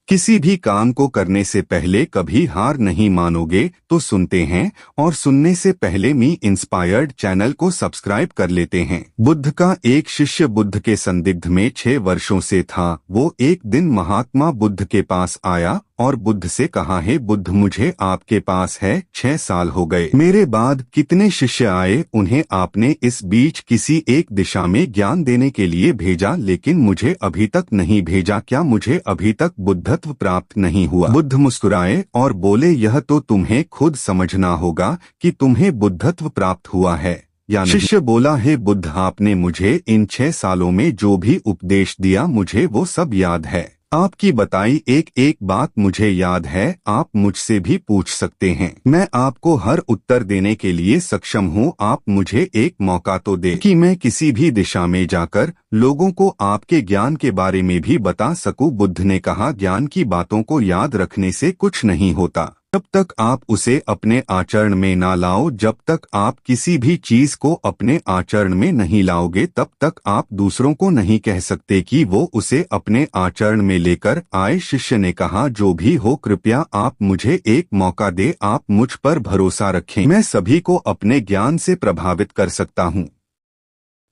किसी भी काम को करने से पहले कभी हार नहीं मानोगे तो सुनते हैं, और सुनने से पहले मी इंस्पायर्ड चैनल को सब्सक्राइब कर लेते हैं। बुद्ध का एक शिष्य बुद्ध के संदिग्ध में 6 वर्षों से था। वो एक दिन महात्मा बुद्ध के पास आया और बुद्ध से कहा, हे बुद्ध, मुझे आपके पास है 6 साल हो गए। मेरे बाद कितने शिष्य आए, उन्हें आपने इस बीच किसी एक दिशा में ज्ञान देने के लिए भेजा, लेकिन मुझे अभी तक नहीं भेजा। क्या मुझे अभी तक बुद्धत्व प्राप्त नहीं हुआ? बुद्ध मुस्कुराए और बोले, यह तो तुम्हें खुद समझना होगा कि तुम्हें बुद्धत्व प्राप्त हुआ है या नहीं। शिष्य बोला, हे बुद्ध, आपने मुझे इन 6 सालों में जो भी उपदेश दिया मुझे वो सब याद है। आपकी बताई एक एक बात मुझे याद है। आप मुझसे भी पूछ सकते हैं, मैं आपको हर उत्तर देने के लिए सक्षम हूँ। आप मुझे एक मौका तो दे कि मैं किसी भी दिशा में जाकर लोगों को आपके ज्ञान के बारे में भी बता सकूं। बुद्ध ने कहा, ज्ञान की बातों को याद रखने से कुछ नहीं होता। जब तक आप उसे अपने आचरण में ना लाओ, जब तक आप किसी भी चीज को अपने आचरण में नहीं लाओगे, तब तक आप दूसरों को नहीं कह सकते कि वो उसे अपने आचरण में लेकर आए। शिष्य ने कहा, जो भी हो, कृपया आप मुझे एक मौका दे। आप मुझ पर भरोसा रखें। मैं सभी को अपने ज्ञान से प्रभावित कर सकता हूँ।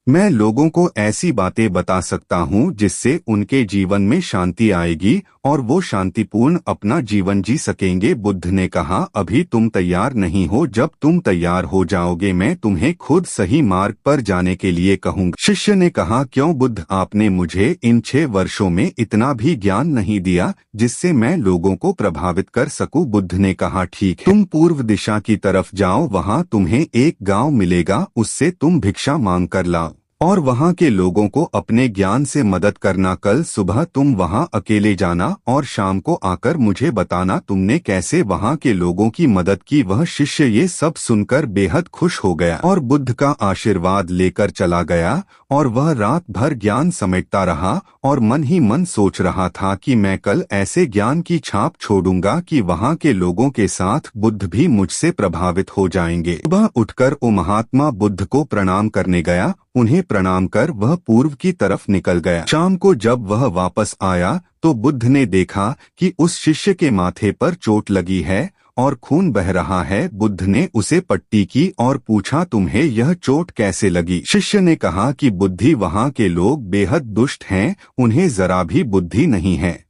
मैं लोगों को ऐसी बातें बता सकता हूँ जिससे उनके जीवन में शांति आएगी और वो शांतिपूर्ण अपना जीवन जी सकेंगे। बुद्ध ने कहा, अभी तुम तैयार नहीं हो। जब तुम तैयार हो जाओगे मैं तुम्हें खुद सही मार्ग पर जाने के लिए कहूँगा। शिष्य ने कहा, क्यों बुद्ध, आपने मुझे इन 6 वर्षों में इतना भी ज्ञान नहीं दिया जिससे मैं लोगों को प्रभावित कर सकूं। बुद्ध ने कहा, ठीक है, तुम पूर्व दिशा की तरफ जाओ, वहाँ तुम्हें एक गाँव मिलेगा, उससे तुम भिक्षा मांग कर लाओ और वहाँ के लोगों को अपने ज्ञान से मदद करना। कल सुबह तुम वहाँ अकेले जाना और शाम को आकर मुझे बताना तुमने कैसे वहाँ के लोगों की मदद की। वह शिष्य ये सब सुनकर बेहद खुश हो गया और बुद्ध का आशीर्वाद लेकर चला गया। और वह रात भर ज्ञान समेटता रहा और मन ही मन सोच रहा था कि मैं कल ऐसे ज्ञान की छाप छोड़ूंगा कि वहाँ के लोगों के साथ बुद्ध भी मुझसे प्रभावित हो जाएंगे। सुबह उठकर वो महात्मा बुद्ध को प्रणाम करने गया। उन्हें प्रणाम कर वह पूर्व की तरफ निकल गया। शाम को जब वह वापस आया तो बुद्ध ने देखा कि उस शिष्य के माथे पर चोट लगी है और खून बह रहा है। बुद्ध ने उसे पट्टी की और पूछा, तुम्हें यह चोट कैसे लगी? शिष्य ने कहा कि बुद्धि, वहाँ के लोग बेहद दुष्ट हैं, उन्हें जरा भी बुद्धि नहीं है।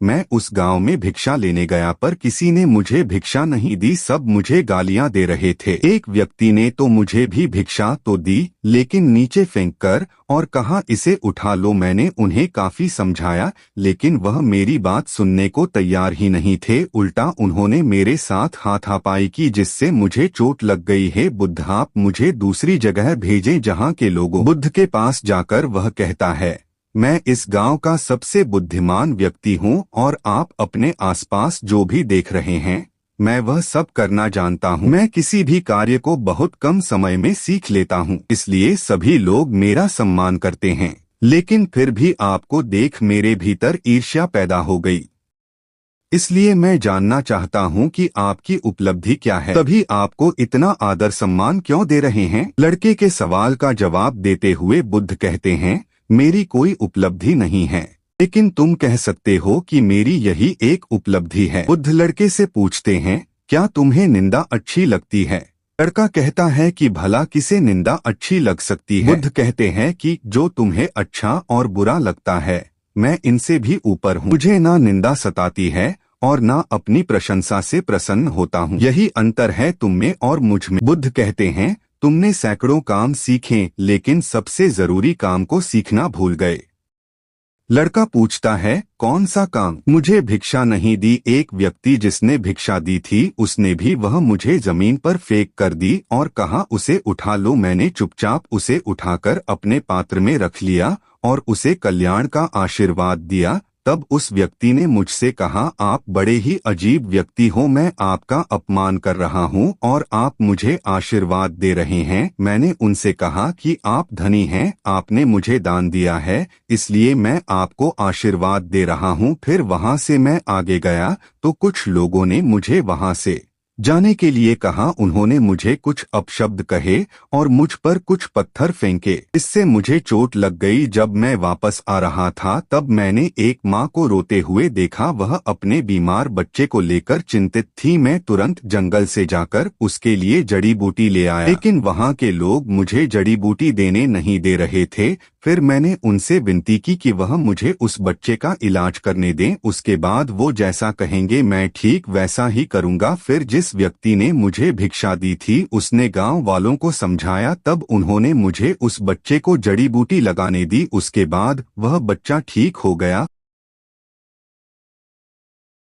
मैं उस गांव में भिक्षा लेने गया पर किसी ने मुझे भिक्षा नहीं दी, सब मुझे गालियां दे रहे थे। एक व्यक्ति ने तो मुझे भी भिक्षा तो दी, लेकिन नीचे फेंक कर और कहा, इसे उठा लो। मैंने उन्हें काफी समझाया, लेकिन वह मेरी बात सुनने को तैयार ही नहीं थे। उल्टा उन्होंने मेरे साथ हाथापाई की, जिससे मुझे चोट लग गई है। बुद्ध, आप मुझे दूसरी जगह भेजें जहाँ के लोगों। बुद्ध के पास जाकर वह कहता है, मैं इस गांव का सबसे बुद्धिमान व्यक्ति हूं और आप अपने आसपास जो भी देख रहे हैं मैं वह सब करना जानता हूं। मैं किसी भी कार्य को बहुत कम समय में सीख लेता हूं, इसलिए सभी लोग मेरा सम्मान करते हैं। लेकिन फिर भी आपको देख मेरे भीतर ईर्ष्या पैदा हो गई, इसलिए मैं जानना चाहता हूं कि आपकी उपलब्धि क्या है। तभी आपको इतना आदर सम्मान क्यों दे रहे हैं? लड़के के सवाल का जवाब देते हुए बुद्ध कहते हैं, मेरी कोई उपलब्धि नहीं है, लेकिन तुम कह सकते हो कि मेरी यही एक उपलब्धि है। बुद्ध लड़के से पूछते हैं, क्या तुम्हें निंदा अच्छी लगती है? लड़का कहता है कि भला किसे निंदा अच्छी लग सकती है? बुद्ध कहते हैं कि जो तुम्हें अच्छा और बुरा लगता है, मैं इनसे भी ऊपर हूँ। मुझे ना निंदा सताती है और ना अपनी प्रशंसा से प्रसन्न होता हूँ। यही अंतर है तुम में और मुझ में। बुद्ध कहते हैं, तुमने सैकड़ों काम सीखे, लेकिन सबसे जरूरी काम को सीखना भूल गए। लड़का पूछता है, कौन सा काम? मुझे भिक्षा नहीं दी। एक व्यक्ति जिसने भिक्षा दी थी उसने भी वह मुझे जमीन पर फेंक कर दी और कहा, उसे उठा लो। मैंने चुपचाप उसे उठाकर अपने पात्र में रख लिया और उसे कल्याण का आशीर्वाद दिया। तब उस व्यक्ति ने मुझसे कहा, आप बड़े ही अजीब व्यक्ति हो, मैं आपका अपमान कर रहा हूँ और आप मुझे आशीर्वाद दे रहे हैं। मैंने उनसे कहा कि आप धनी हैं, आपने मुझे दान दिया है, इसलिए मैं आपको आशीर्वाद दे रहा हूँ। फिर वहाँ से मैं आगे गया तो कुछ लोगों ने मुझे वहाँ से जाने के लिए कहा। उन्होंने मुझे कुछ अपशब्द कहे और मुझ पर कुछ पत्थर फेंके। इससे मुझे चोट लग गई। जब मैं वापस आ रहा था तब मैंने एक माँ को रोते हुए देखा। वह अपने बीमार बच्चे को लेकर चिंतित थी। मैं तुरंत जंगल से जाकर उसके लिए जड़ी बूटी ले आया, लेकिन वहाँ के लोग मुझे जड़ी बूटी देने नहीं दे रहे थे। फिर मैंने उनसे विनती की कि वह मुझे उस बच्चे का इलाज करने दें। उसके बाद वो जैसा कहेंगे मैं ठीक वैसा ही करूँगा। फिर जिस व्यक्ति ने मुझे भिक्षा दी थी उसने गांव वालों को समझाया। तब उन्होंने मुझे उस बच्चे को जड़ी बूटी लगाने दी। उसके बाद वह बच्चा ठीक हो गया।